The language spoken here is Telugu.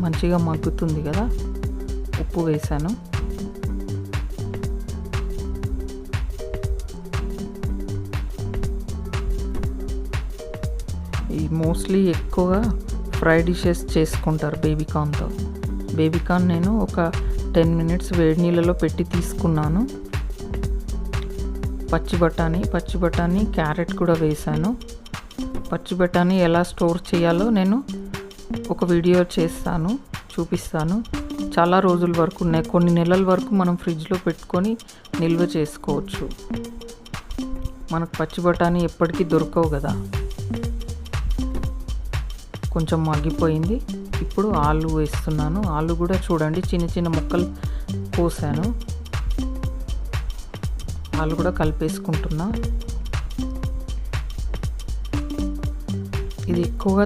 మంచిగా మగ్గుతుంది కదా. ఉప్పు వేసాను. ఈ మోస్ట్లీ ఎక్కువగా ఫ్రై డిషెస్ చేసుకుంటారు బేబీకార్న్తో. బేబీకార్న్ నేను ఒక 10 మినిట్స్ వేడి నీళ్ళలో పెట్టి తీసుకున్నాను. పచ్చి బఠానీ, క్యారెట్ కూడా వేసాను. పచ్చి బఠానీ ఎలా స్టోర్ చేయాలో నేను ఒక వీడియో చేస్తాను, చూపిస్తాను. చాలా రోజుల వరకు, కొన్ని నెలల వరకు మనం ఫ్రిడ్జ్లో పెట్టుకొని నిల్వ చేసుకోవచ్చు. మనకు పచ్చి బఠానీ ఎప్పటికీ దొరకవు కదా. కొంచెం మగ్గిపోయింది. ఇప్పుడు ఆలు వేస్తున్నాను. ఆలు కూడా చూడండి చిన్న చిన్న ముక్కలు కోసాను. ఆలు కూడా కలిపేసుకుంటున్నా. ఇది ఎక్కువగా